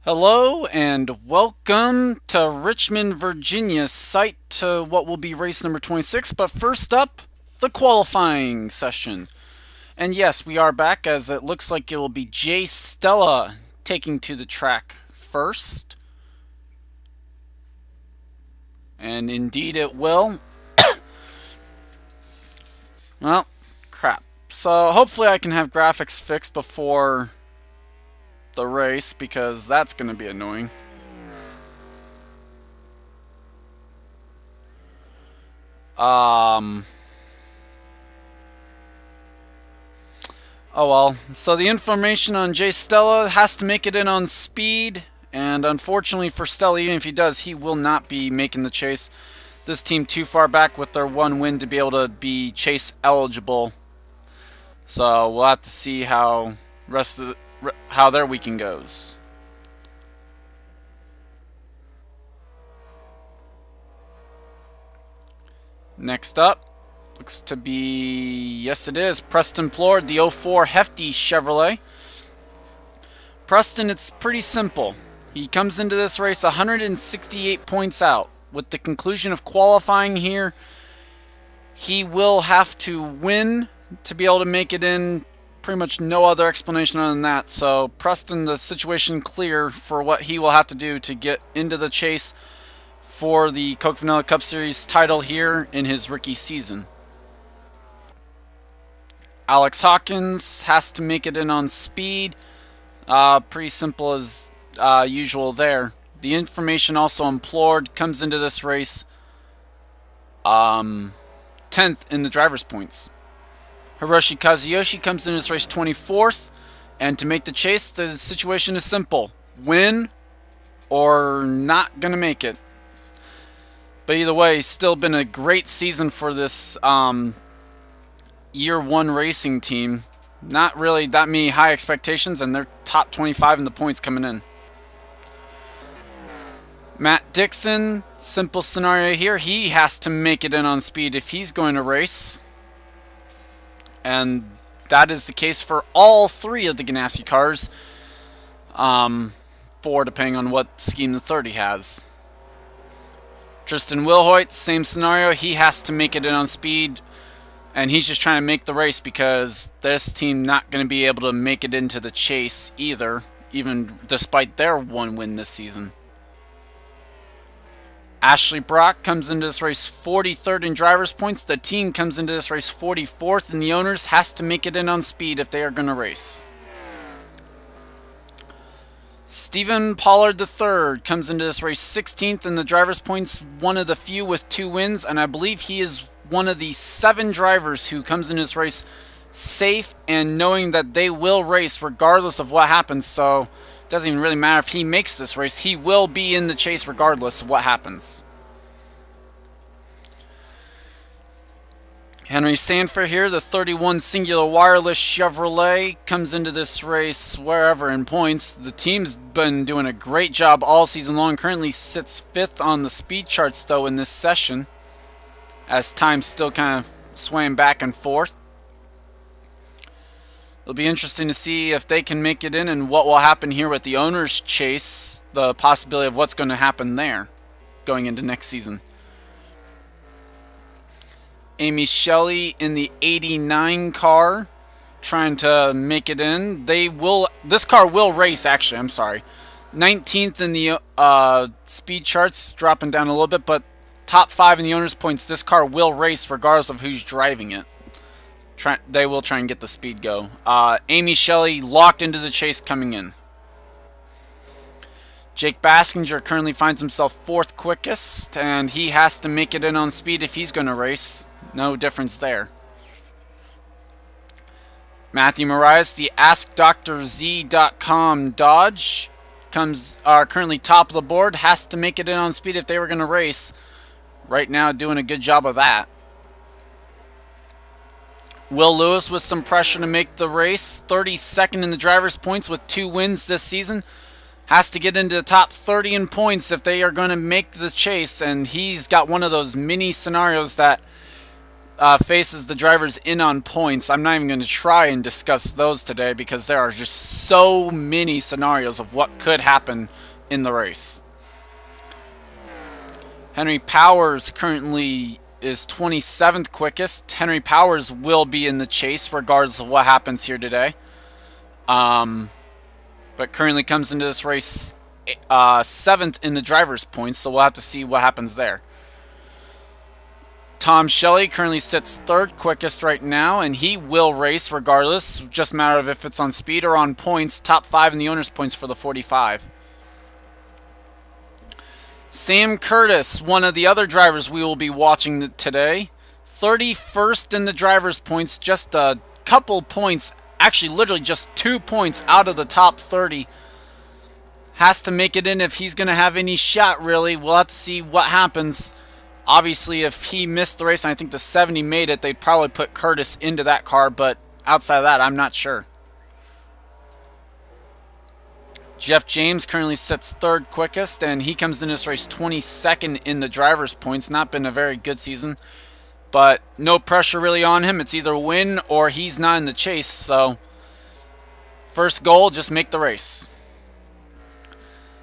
Hello and welcome to Richmond, Virginia, site to what will be race number 26. But first up, the qualifying session. And yes, we are back as it looks like it will be Jay Stella taking to the track first. And indeed it will. Well, crap. So hopefully I can have graphics fixed before the race because that's going to be annoying. Um... Oh well. So the information on Jay Stella has to make it in on speed, and unfortunately for Stella, even if he does, he will not be making the chase. This team too far back with their one win to be able to be chase eligible. So we'll have to see how how their weekend goes. Next up, looks to be, yes it is, Preston Plord, the 04 Hefty Chevrolet. Preston, it's pretty simple. He comes into this race 168 points out. With the conclusion of qualifying here, he will have to win to be able to make it in. Pretty much no other explanation other than that. So Preston, the situation clear for what he will have to do to get into the chase for the Coke Vanilla Cup Series title here in his rookie season. Alex Hawkins has to make it in on speed. Pretty simple as usual there. The information also implored comes into this race 10th in the driver's points. Hiroshi Kazuyoshi comes into this race 24th. And to make the chase, the situation is simple. Win or not going to make it. But either way, it's still been a great season for this year one racing team. Not really that many high expectations, and they're top 25 in the points coming in. Matt Dixon, simple scenario here. He has to make it in on speed if he's going to race. And that is the case for all three of the Ganassi cars. Four, depending on what scheme the 30 has. Tristan Wilhoit, same scenario. He has to make it in on speed. And he's just trying to make the race because this team not going to be able to make it into the chase either, even despite their one win this season. Ashley Brock comes into this race 43rd in driver's points. The team comes into this race 44th, and the owners has to make it in on speed if they are going to race. Stephen Pollard III comes into this race 16th in the driver's points, one of the few with 2 wins, and I believe he is one of the 7 drivers who comes into this race safe and knowing that they will race regardless of what happens. So it doesn't even really matter if he makes this race. He will be in the chase regardless of what happens. Henry Sanford here, the 31 Singular Wireless Chevrolet, comes into this race wherever in points. The team's been doing a great job all season long. Currently sits 5th on the speed charts though in this session, as time's still kind of swaying back and forth. It'll be interesting to see if they can make it in and what will happen here with the owner's chase, the possibility of what's going to happen there going into next season. Amy Shelley in the 89 car trying to make it in. This car will race, actually, I'm sorry. 19th in the speed charts, dropping down a little bit, but top 5 in the owner's points. This car will race regardless of who's driving it. They will try and get the speed go. Amy Shelley locked into the chase coming in. Jake Baskinger currently finds himself 4th quickest, and he has to make it in on speed if he's going to race. No difference there. Matthew Marias, the AskDrZ.com Dodge, comes currently top of the board. Has to make it in on speed if they were going to race. Right now doing a good job of that. Will Lewis with some pressure to make the race. 32nd in the driver's points with 2 wins this season. Has to get into the top 30 in points if they are going to make the chase. And he's got one of those mini scenarios that faces the drivers in on points. I'm not even going to try and discuss those today because there are just so many scenarios of what could happen in the race. Henry Powers currently is 27th quickest. Henry Powers will be in the chase regardless of what happens here today. But currently comes into this race 7th in the driver's points, so we'll have to see what happens there. Tom Shelley currently sits 3rd quickest right now, and he will race regardless. Just a matter of if it's on speed or on points. Top 5 in the owner's points for the 45. Sam Curtis, one of the other drivers we will be watching today. 31st in the driver's points, just a couple points, actually literally just 2 points out of the top 30. Has to make it in if he's going to have any shot, really. We'll have to see what happens. Obviously, if he missed the race and I think the 70 made it, they'd probably put Curtis into that car, but outside of that, I'm not sure. Jeff James currently sits 3rd quickest, and he comes in this race 22nd in the driver's points. Not been a very good season, but no pressure really on him. It's either win or he's not in the chase, so first goal, just make the race.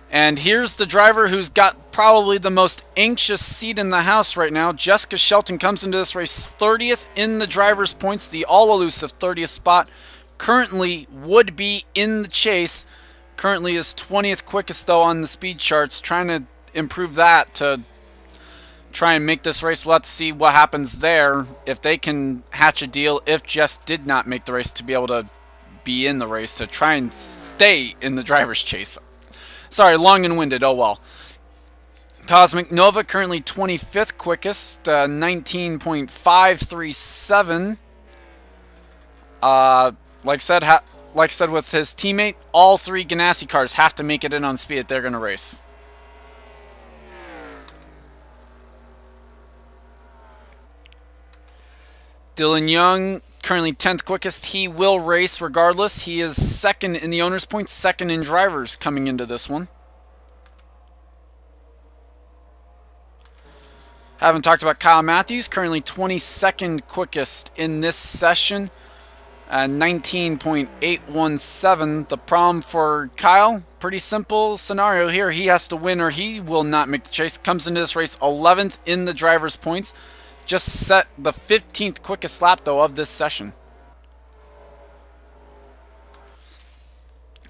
And here's the driver who's got probably the most anxious seat in the house right now. Jessica Shelton comes into this race 30th in the driver's points, the all-elusive 30th spot. Currently would be in the chase. Currently is 20th quickest, though, on the speed charts. Trying to improve that to try and make this race. We'll have to see what happens there. If they can hatch a deal, if Jess did not make the race, to be able to be in the race, to try and stay in the driver's chase. Sorry, long and winded. Oh well. Cosmic Nova currently 25th quickest, 19.537. Like I said with his teammate, all 3 Ganassi cars have to make it in on speed if they're going to race. Dylan Young currently 10th quickest. He will race regardless. He is 2nd in the owner's points, 2nd in drivers coming into this one. Haven't talked about Kyle Matthews, currently 22nd quickest in this session, 19.817. The problem for Kyle, pretty simple scenario here. He has to win or he will not make the chase. Comes into this race 11th in the driver's points. Just set the 15th quickest lap, though, of this session.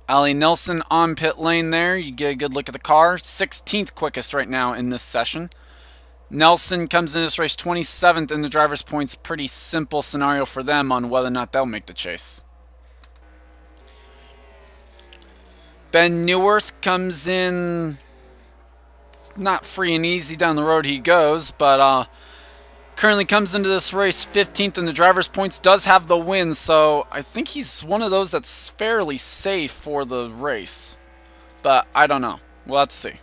Ali Nelson on pit lane there. You get a good look at the car. 16th quickest right now in this session. Nelson comes in this race 27th in the driver's points. Pretty simple scenario for them on whether or not they'll make the chase. Ben Neuwirth comes in, not free and easy down the road he goes, but currently comes into this race 15th in the driver's points. Does have the win, so I think he's one of those that's fairly safe for the race. But I don't know. We'll have to see.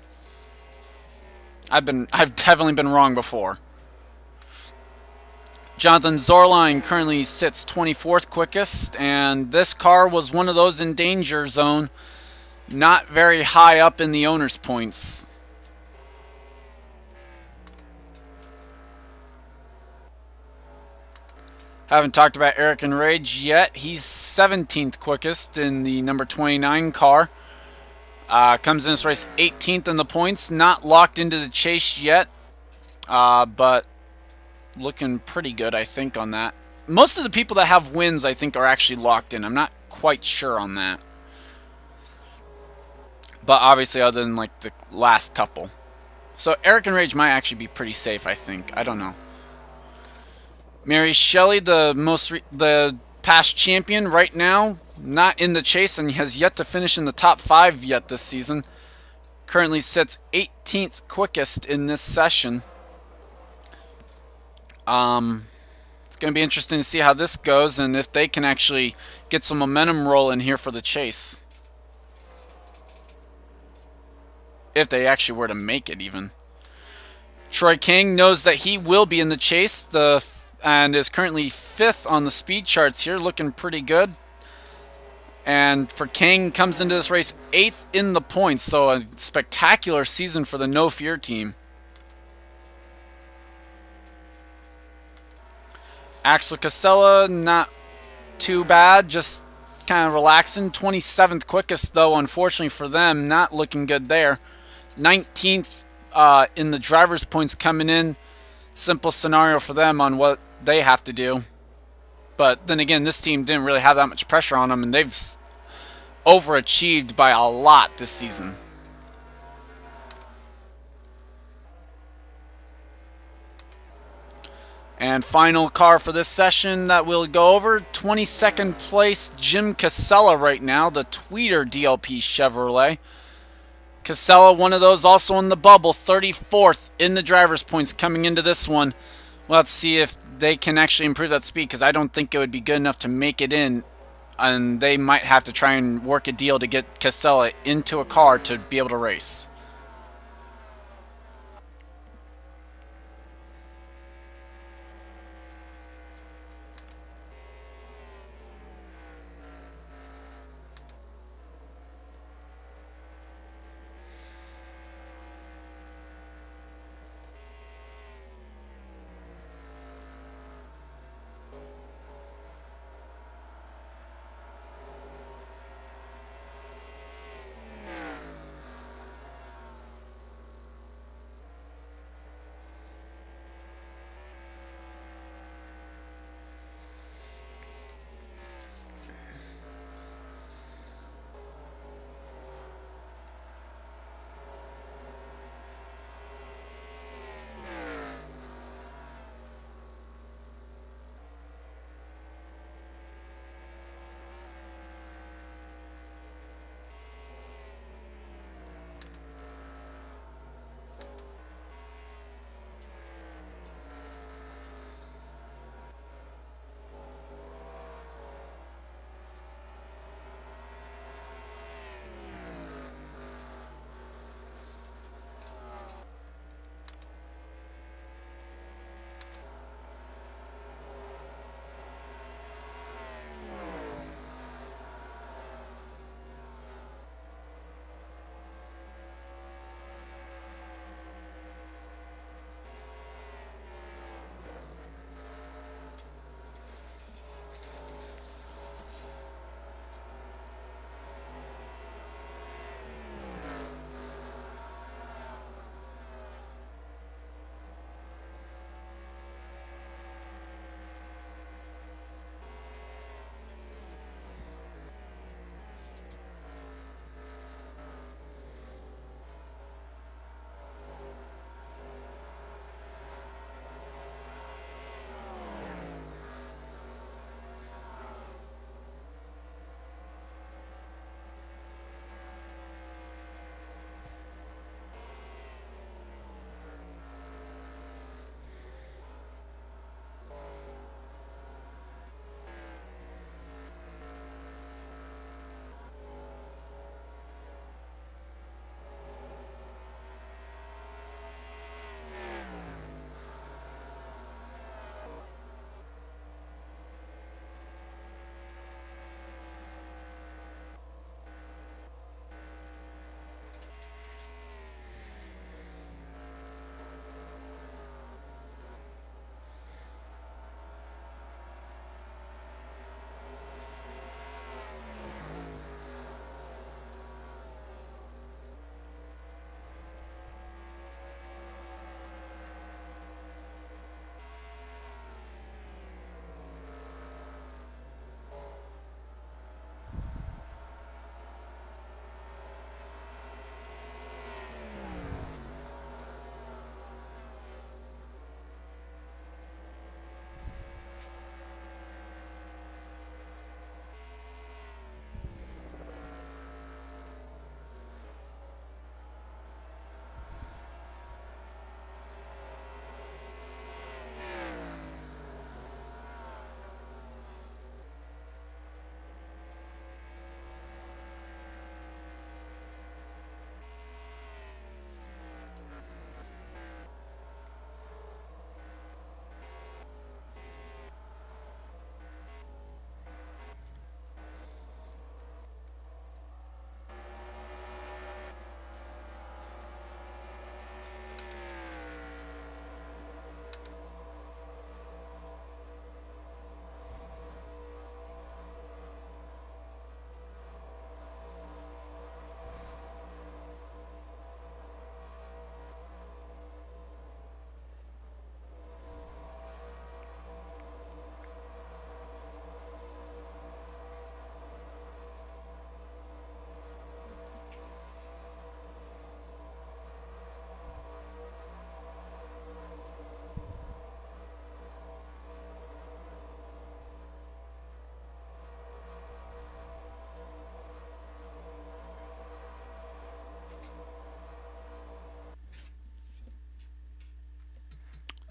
I've definitely been wrong before. Jonathan Zorline currently sits 24th quickest, and this car was one of those in danger zone, not very high up in the owner's points. Haven't talked about Eric and Rage yet. He's 17th quickest in the number 29 car. Comes in this race 18th in the points. Not locked into the chase yet, but looking pretty good, I think, on that. Most of the people that have wins, I think, are actually locked in. I'm not quite sure on that. But obviously, other than like the last couple. So Eric and Rage might actually be pretty safe, I think. I don't know. Mary Shelley, the past champion right now, not in the chase and has yet to finish in the top 5 yet this season. Currently sits 18th quickest in this session. It's going to be interesting to see how this goes and if they can actually get some momentum rolling here for the chase. If they actually were to make it even. Troy King knows that he will be in the chase and is currently 5th on the speed charts here, looking pretty good. And for King, comes into this race 8th in the points, so a spectacular season for the No Fear team. Axel Casella, not too bad, just kind of relaxing. 27th quickest, though, unfortunately for them, not looking good there. 19th in the driver's points coming in. Simple scenario for them on what they have to do. But then again, this team didn't really have that much pressure on them, and they've overachieved by a lot this season. And final car for this session that we'll go over, 22nd place, Jim Casella right now, the Tweeter DLP Chevrolet. Casella, one of those also in the bubble, 34th in the driver's points coming into this one. We'll have to see if they can actually improve that speed, because I don't think it would be good enough to make it in, and they might have to try and work a deal to get Casella into a car to be able to race.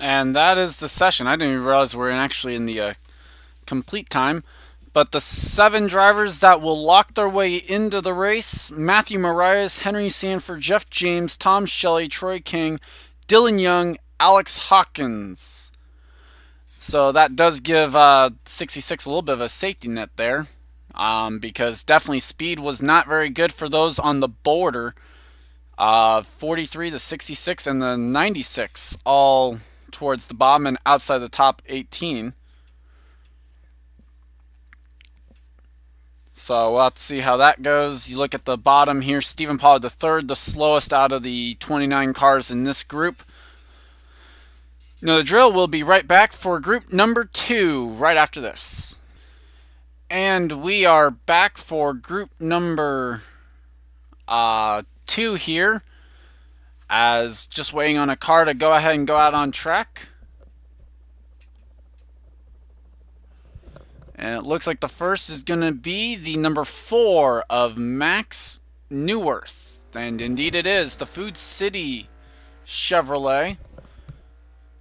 And that is the session. I didn't even realize we're actually in the complete time. But the 7 drivers that will lock their way into the race: Matthew Marias, Henry Sanford, Jeff James, Tom Shelley, Troy King, Dylan Young, Alex Hawkins. So that does give 66 a little bit of a safety net there, because definitely speed was not very good for those on the border. 43, the 66, and the 96 all towards the bottom and outside the top 18. So we'll have to see how that goes. You look at the bottom here, Stephen Pollard III, the slowest out of the 29 cars in this group. Now the drill will be right back for group number 2 right after this. And we are back for group number 2 here, as just waiting on a car to go ahead and go out on track. And it looks like the first is going to be the number 4 of Max Newworth. And indeed it is, the Food City Chevrolet.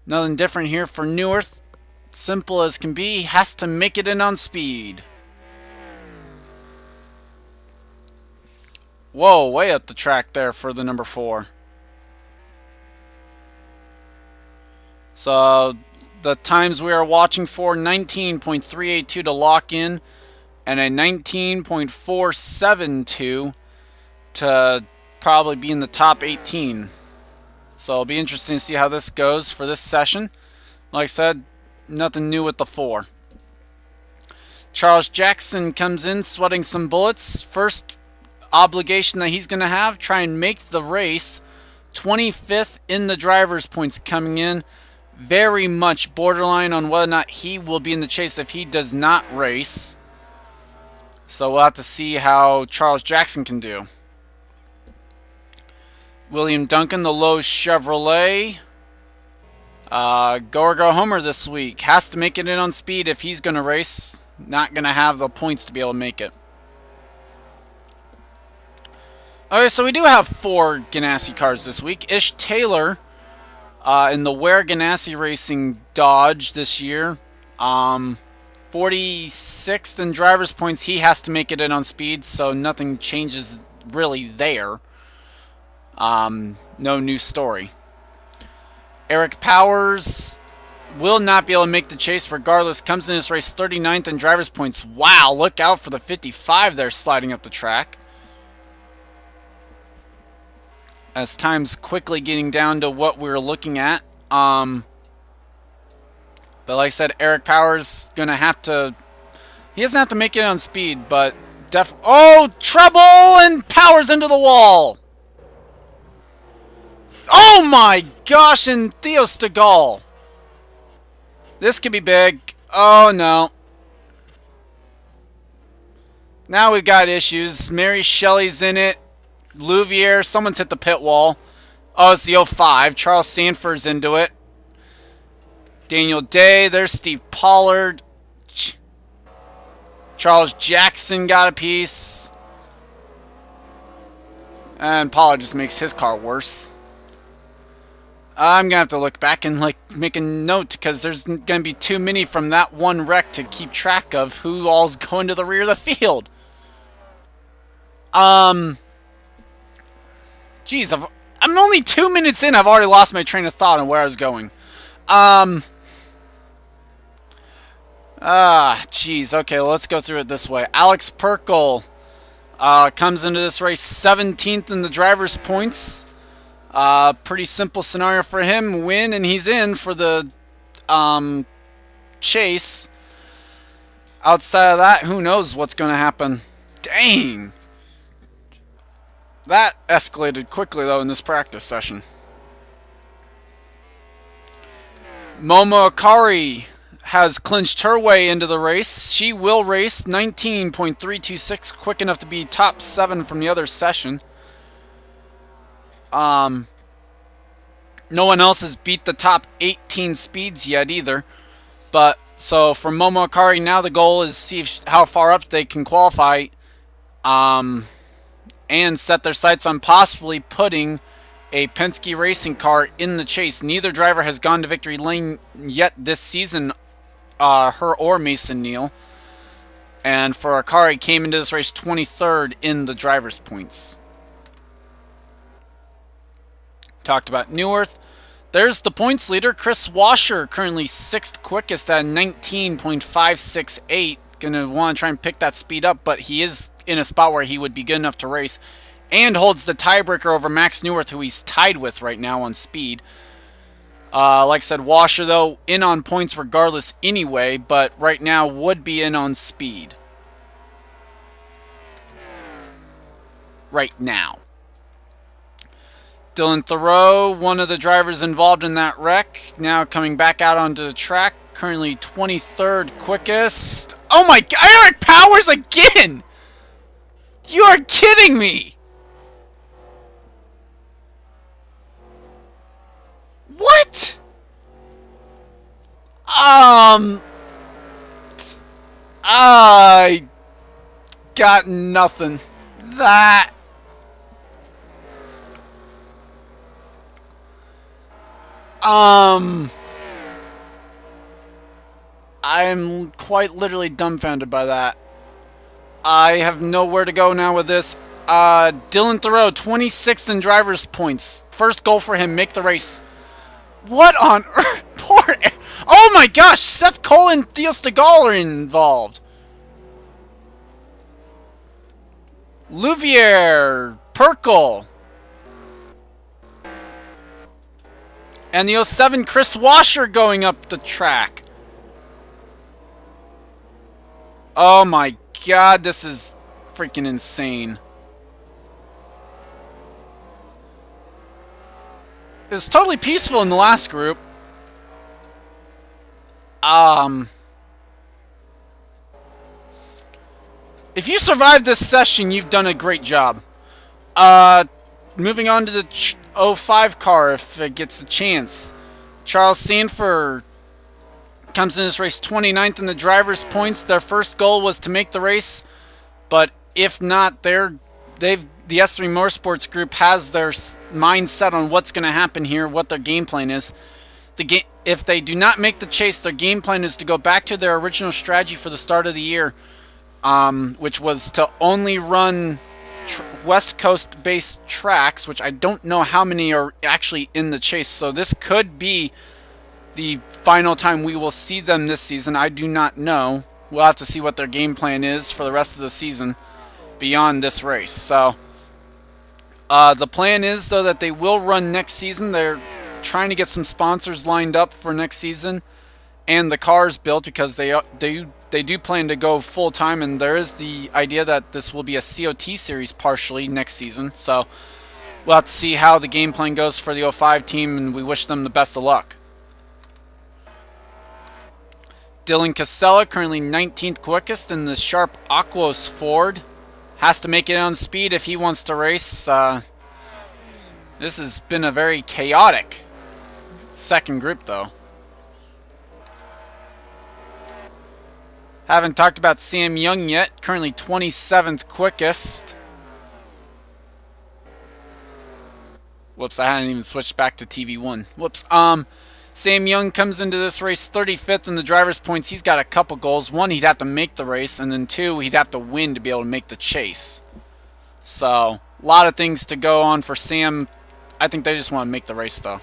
Nothing different here for Newworth. Simple as can be, has to make it in on speed. Whoa, way up the track there for the number 4. So the times we are watching for: 19.382 to lock in, and a 19.472 to probably be in the top 18. So it'll be interesting to see how this goes for this session. Like I said, nothing new with the 4. Charles Jackson comes in sweating some bullets. First obligation that he's going to have, try and make the race. 25th in the driver's points coming in. Very much borderline on whether or not he will be in the chase if he does not race. So we'll have to see how Charles Jackson can do. William Duncan, the Lowe's Chevrolet. Go or go homer this week. Has to make it in on speed if he's going to race. Not going to have the points to be able to make it. Okay, so we do have 4 Ganassi cars this week. Ish Taylor in the Ware Ganassi Racing Dodge this year. 46th in driver's points. He has to make it in on speed, so nothing changes really there. No new story. Eric Powers will not be able to make the chase regardless. Comes in this race 39th in driver's points. Wow, look out for the 55 there sliding up the track. As time's quickly getting down to what we're looking at. But like I said, Eric Powers gonna have to... He doesn't have to make it on speed, but... Oh! Trouble! And Powers into the wall! Oh my gosh! And Theo Stegall. This could be big. Oh no. Now we've got issues. Mary Shelley's in it. Louvier, someone's hit the pit wall. Oh, it's the 05. Charles Sanford's into it. Daniel Day. There's Steve Pollard. Charles Jackson got a piece. And Pollard just makes his car worse. I'm going to have to look back and make a note, because there's going to be too many from that one wreck to keep track of who all's going to the rear of the field. Jeez, I'm only 2 minutes in. I've already lost my train of thought on where I was going. Jeez. Okay, well, let's go through it this way. Alex Perkle comes into this race 17th in the driver's points. Pretty simple scenario for him. Win, and he's in for the chase. Outside of that, who knows what's going to happen. Dang. That escalated quickly, though, in this practice session. Momo Akari has clinched her way into the race. She will race 19.326, quick enough to be top 7 from the other session. No one else has beat the top 18 speeds yet either. But so for Momo Akari, now the goal is see how far up they can qualify. And set their sights on possibly putting a Penske Racing car in the chase. Neither driver has gone to victory lane yet this season, her or Mason Neal. And for a car, he came into this race 23rd in the driver's points. Talked about Neuwirth. There's the points leader, Chris Washer, currently 6th quickest at 19.568. Gonna want to try and pick that speed up, but he is in a spot where he would be good enough to race. And holds the tiebreaker over Max Neuwirth, who he's tied with right now on speed. Like I said, Washer, though, in on points regardless anyway, but right now would be in on speed. Right now. Dylan Thoreau, one of the drivers involved in that wreck, now coming back out onto the track, currently 23rd quickest. Oh my God, Eric Powers again! You are kidding me! What? I got nothing. That. I'm quite literally dumbfounded by that. I have nowhere to go now with this. Dylan Thoreau, 26th in driver's points. First goal for him, make the race. What on earth? Poor... Oh my gosh, Seth Cole and Theo Stegall are involved. Louvier, Perkle. And the 07 Chris Washer going up the track. Oh my God, this is freaking insane. It was totally peaceful in the last group. If you survived this session, you've done a great job. Moving on to the 05 car, if it gets a chance. Charles Sanford comes in this race 29th in the driver's points. Their first goal was to make the race, but if not, the S3 Motorsports group has their mind set on what's going to happen here, what their game plan is. If they do not make the chase, their game plan is to go back to their original strategy for the start of the year, which was to only run West Coast-based tracks, which I don't know how many are actually in the chase. So this could be the final time we will see them this season. I do not know. We'll have to see what their game plan is for the rest of the season beyond this race. So the plan is, though, that they will run next season. They're trying to get some sponsors lined up for next season and the cars built, because they do plan to go full-time, and there is the idea that this will be a COT series partially next season. So we'll have to see how the game plan goes for the 05 team, and we wish them the best of luck. Dylan Casella, currently 19th quickest in the Sharp Aquos Ford. Has to make it on speed if he wants to race. This has been a very chaotic second group, though. Haven't talked about Sam Young yet. Currently 27th quickest. Whoops, I hadn't even switched back to TV1. Whoops. Sam Young comes into this race 35th in the driver's points. He's got a couple goals. One, he'd have to make the race, and then two, he'd have to win to be able to make the chase. So, a lot of things to go on for Sam. I think they just want to make the race, though.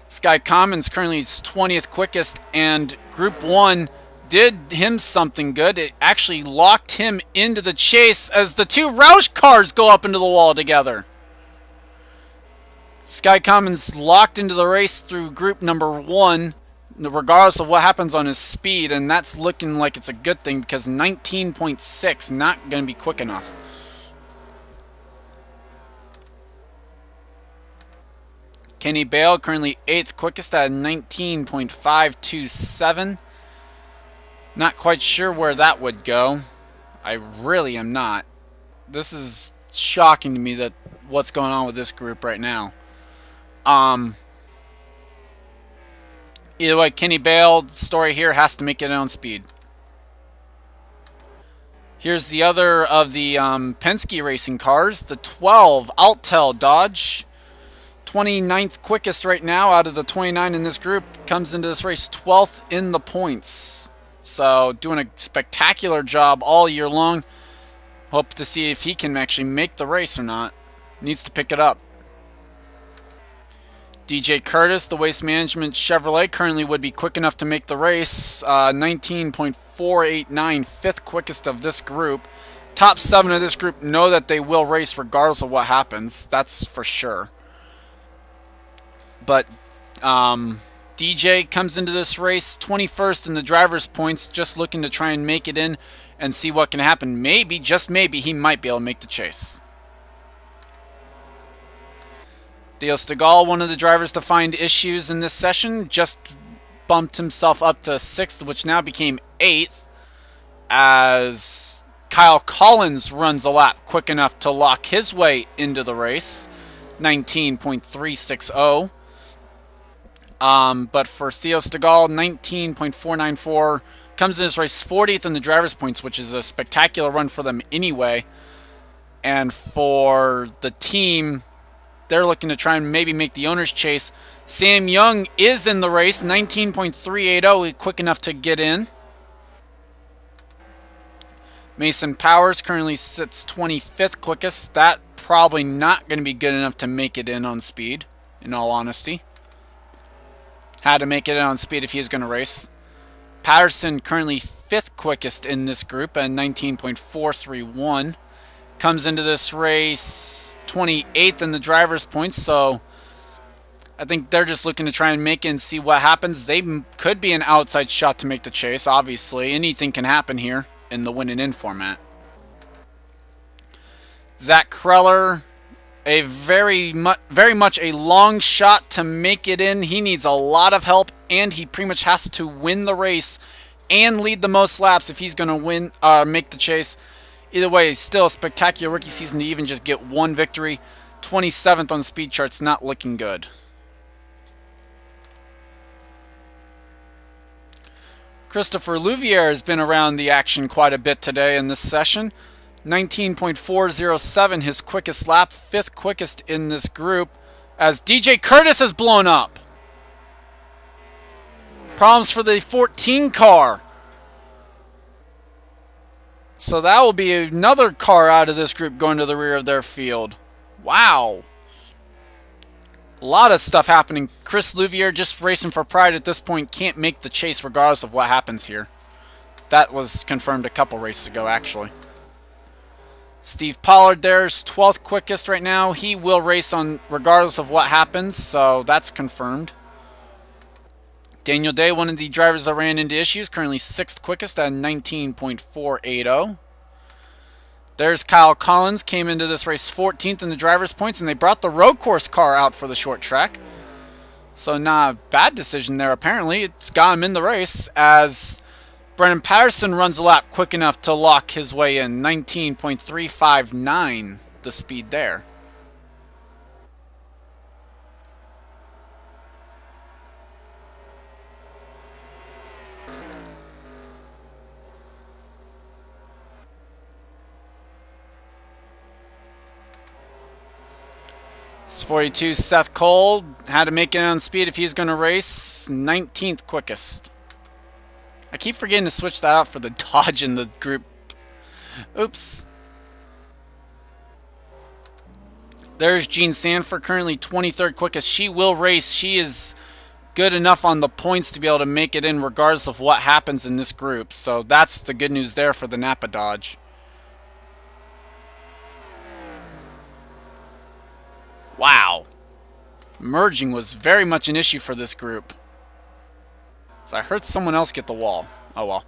Sky Commons currently 20th quickest, and Group 1 did him something good. It actually locked him into the chase as the two Roush cars go up into the wall together. Sky Commons locked into the race through group number 1, regardless of what happens on his speed, and that's looking like it's a good thing, because 19.6 not going to be quick enough. Kenny Bale currently 8th quickest at 19.527. Not quite sure where that would go. I really am not. This is shocking to me, that what's going on with this group right now. Either way, Kenny Bale, story here, has to make it on speed. Here's the other of the Penske Racing cars, the 12 Altel Dodge. 29th quickest right now out of the 29 in this group. Comes into this race 12th in the points. So doing a spectacular job all year long. Hope to see if he can actually make the race or not. Needs to pick it up. DJ Curtis, the Waste Management Chevrolet, currently would be quick enough to make the race. 19.489, fifth quickest of this group. Top 7 of this group know that they will race regardless of what happens. That's for sure. But DJ comes into this race 21st in the driver's points, just looking to try and make it in and see what can happen. Maybe, just maybe, he might be able to make the chase. Theo Stegall, one of the drivers to find issues in this session, just bumped himself up to 6th, which now became 8th, as Kyle Collins runs a lap quick enough to lock his way into the race, 19.360. But for Theo Stegall, 19.494, comes in this race 40th in the driver's points, which is a spectacular run for them anyway. And for the team, they're looking to try and maybe make the owner's chase. Sam Young is in the race, 19.380, quick enough to get in. Mason Powers currently sits 25th quickest. That probably not going to be good enough to make it in on speed, in all honesty. Had to make it in on speed if he is going to race. Patterson currently 5th quickest in this group at 19.431. Comes into this race 28th in the driver's points, so I think they're just looking to try and make it and see what happens. They could be an outside shot to make the chase, obviously. Anything can happen here in the win and in format. Zach Kreller, a very much a long shot to make it in. He needs a lot of help, and he pretty much has to win the race and lead the most laps if he's going to make the chase. Either way, still a spectacular rookie season to even just get one victory. 27th on the speed charts, not looking good. Christopher Louviere has been around the action quite a bit today in this session. 19.407, his quickest lap, 5th quickest in this group, as DJ Curtis has blown up. Problems for the 14 car. So that will be another car out of this group going to the rear of their field. Wow. A lot of stuff happening. Chris Louviere, just racing for pride at this point, can't make the chase regardless of what happens here. That was confirmed a couple races ago, actually. Steve Pollard there's 12th quickest right now. He will race on regardless of what happens, so that's confirmed. Daniel Day, one of the drivers that ran into issues, currently 6th quickest at 19.480. There's Kyle Collins, came into this race 14th in the driver's points, and they brought the road course car out for the short track. So not a bad decision there, apparently. It's got him in the race, as Brennan Patterson runs a lap quick enough to lock his way in. 19.359, the speed there. It's 42, Seth Cole had to make it on speed if he's going to race. 19th quickest. I keep forgetting to switch that out for the Dodge in the group. Oops. There's Jean Sanford, currently 23rd quickest. She will race. She is good enough on the points to be able to make it in regardless of what happens in this group. So that's the good news there for the Napa Dodge. Wow. Merging was very much an issue for this group. So I heard someone else get the wall. Oh well.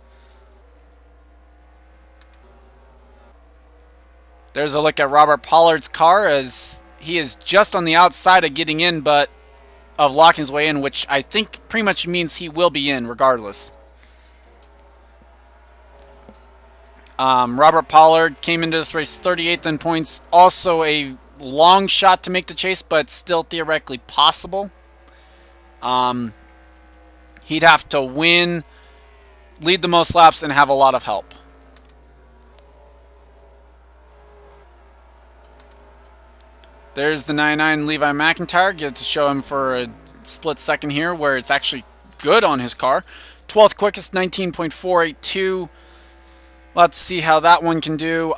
There's a look at Robert Pollard's car as he is just on the outside of getting in, but of locking his way in, which I think pretty much means he will be in regardless. Robert Pollard came into this race 38th in points. Also a long shot to make the chase, but still theoretically possible. He'd have to win, lead the most laps, and have a lot of help. There's the 99 Levi McIntyre. Get to show him for a split second here where it's actually good on his car. 12th quickest, 19.482. Let's see how that one can do.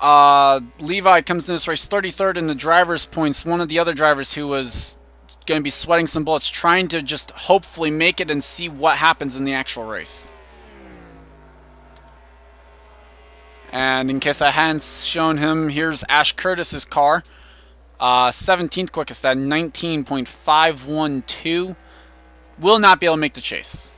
Levi comes in this race 33rd in the driver's points. One of the other drivers who was going to be sweating some bullets, trying to just hopefully make it and see what happens in the actual race. And in case I hadn't shown him, here's Ash Curtis's car. 17th quickest at 19.512. Will not be able to make the chase.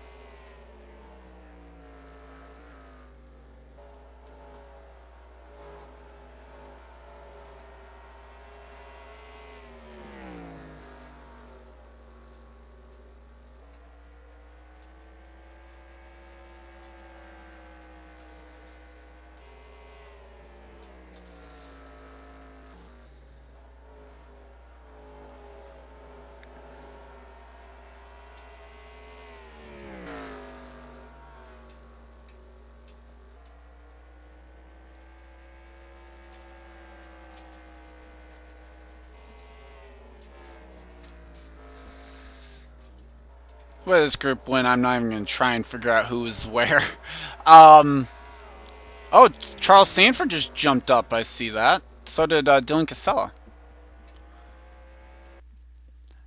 The way this group went, I'm not even going to try and figure out who is where. Oh, Charles Sanford just jumped up. I see that. So did Dylan Casella.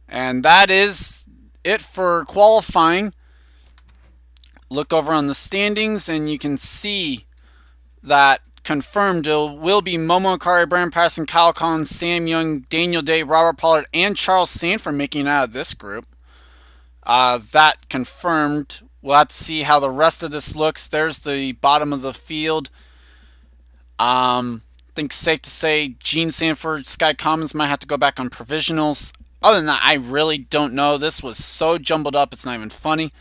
And that is it for qualifying. Look over on the standings, and you can see that confirmed it will be Momo Akari, Brandon Patterson, Kyle Collins, Sam Young, Daniel Day, Robert Pollard, and Charles Sanford making it out of this group. That confirmed. We'll have to see how the rest of this looks. There's the bottom of the field. I think safe to say Gene Sanford, Sky Commons might have to go back on provisionals. Other than that, I really don't know. This was so jumbled up, it's not even funny.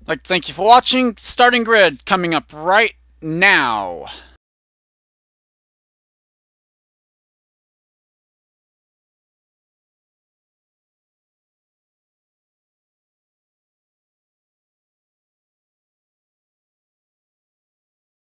I'd like to thank you for watching. Starting grid coming up right now.